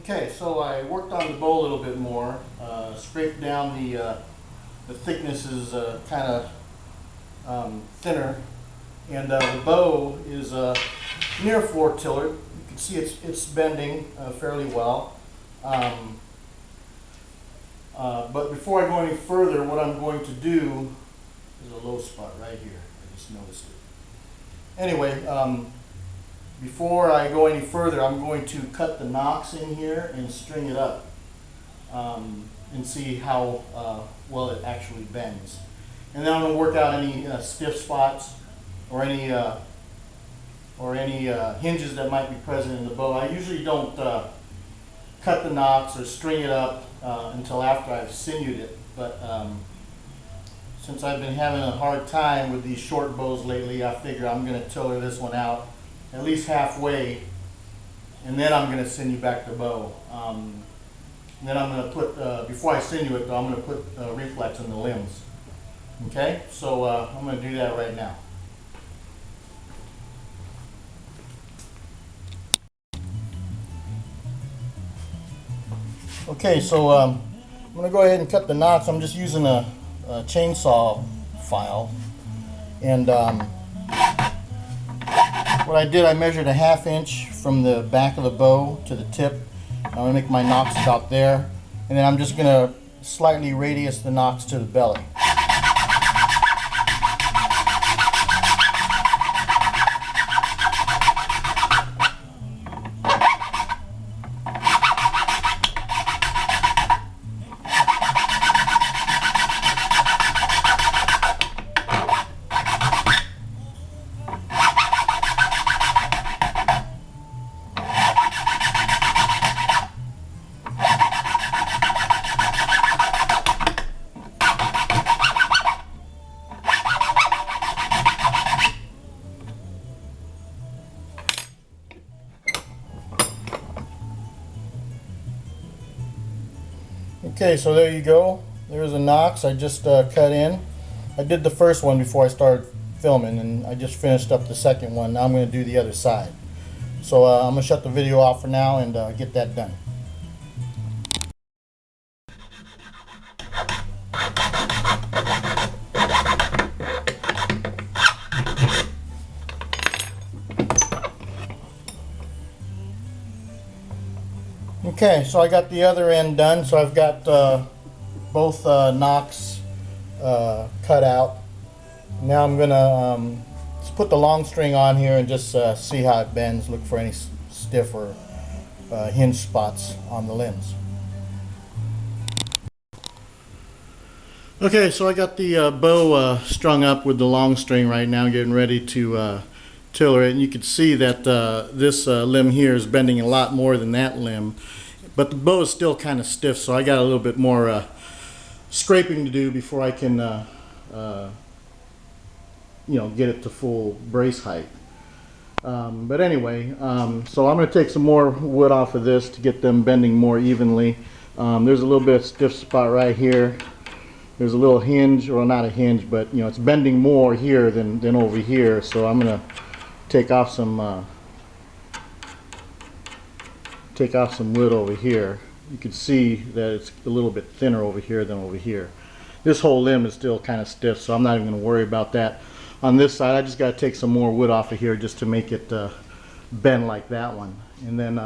Okay, so I worked on the bow a little bit more, scraped down the thickness is kind of thinner, and the bow is near floor tiller. You can see it's bending fairly well. But before I go any further, what I'm going to do is a low spot right here. I just noticed it. Anyway, before I go any further, I'm going to cut the nocks in here and string it up and see how well it actually bends. And then I'm going to work out any stiff spots or any hinges that might be present in the bow. I usually don't cut the nocks or string it up until after I've sinewed it, but since I've been having a hard time with these short bows lately, I figure I'm going to tiller this one out at least halfway, and then I'm going to sinew back the bow. And then I'm going to put, before I sinew it though, I'm going to put reflex in the limbs. Okay, so I'm going to do that right now. Okay, so I'm going to go ahead and cut the nocks. I'm just using a chainsaw file, and what I did, I measured a 1/2 inch from the back of the bow to the tip. I'm going to make my nocks about there, and then I'm just going to slightly radius the nocks to the belly. Okay, so there you go. There's a nocks I just cut in. I did the first one before I started filming, and I just finished up the second one. Now I'm going to do the other side. So I'm going to shut the video off for now and get that done. Okay, so I got the other end done, so I've got both nocks cut out. Now I'm gonna just put the long string on here and just see how it bends, look for any stiff or hinge spots on the limbs. Okay, so I got the bow strung up with the long string right now, getting ready to tiller it, and you can see that this limb here is bending a lot more than that limb, but the bow is still kind of stiff, so I got a little bit more scraping to do before I can you know, get it to full brace height. But anyway, so I'm going to take some more wood off of this to get them bending more evenly. There's a little bit of stiff spot right here. There's a little hinge, or not a hinge, but you know, it's bending more here than over here, so I'm going to take off some wood over here. You can see that it's a little bit thinner over here than over here. This whole limb is still kind of stiff, so I'm not even going to worry about that. On this side, I just got to take some more wood off of here just to make it bend like that one. And then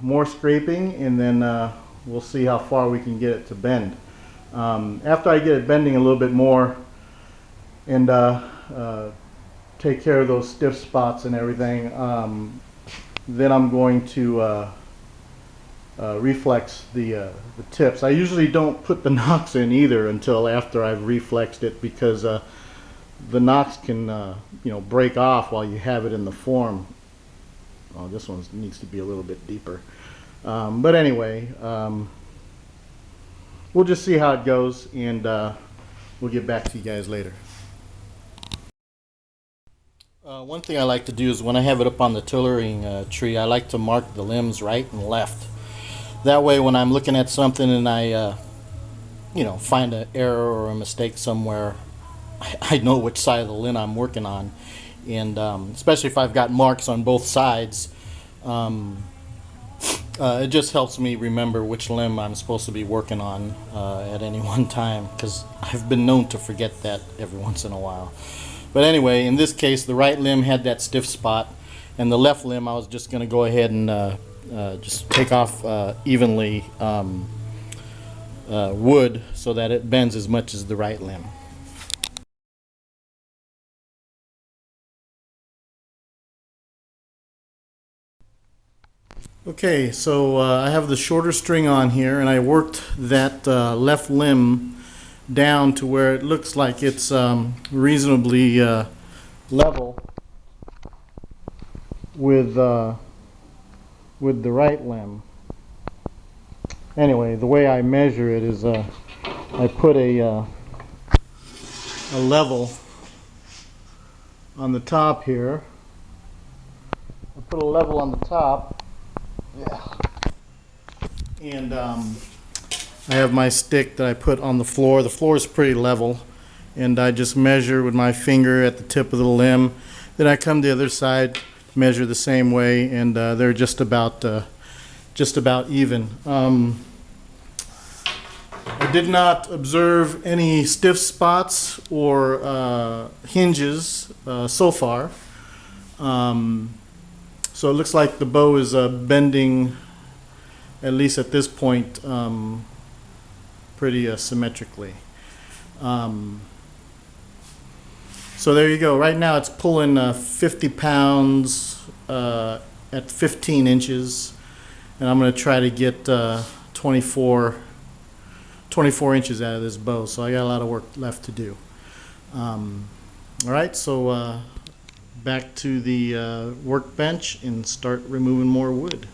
more scraping, and then we'll see how far we can get it to bend. After I get it bending a little bit more and take care of those stiff spots and everything, then I'm going to reflex the tips. I usually don't put the nocks in either until after I've reflexed it, because the nocks can you know, break off while you have it in the form. Oh, this one needs to be a little bit deeper. But anyway, we'll just see how it goes, and we'll get back to you guys later. One thing I like to do is when I have it up on the tillering tree, I like to mark the limbs right and left. That way when I'm looking at something and I you know, find an error or a mistake somewhere, I know which side of the limb I'm working on. And especially if I've got marks on both sides, It just helps me remember which limb I'm supposed to be working on at any one time, because I've been known to forget that every once in a while. But anyway, in this case, the right limb had that stiff spot, and the left limb I was just going to go ahead and just take off evenly wood so that it bends as much as the right limb. Okay, so I have the shorter string on here, and I worked that left limb down to where it looks like it's reasonably level with the right limb. Anyway, the way I measure it is I put a level on the top here. I put a level on the top. Yeah. And I have my stick that I put on the floor. The floor is pretty level, and I just measure with my finger at the tip of the limb. Then I come to the other side, measure the same way, and they're just about even. I did not observe any stiff spots or hinges so far. So it looks like the bow is bending, at least at this point, pretty symmetrically. So there you go. Right now it's pulling 50 pounds at 15 inches, and I'm going to try to get 24 inches out of this bow. So I got a lot of work left to do. All right, so back to the workbench and start removing more wood.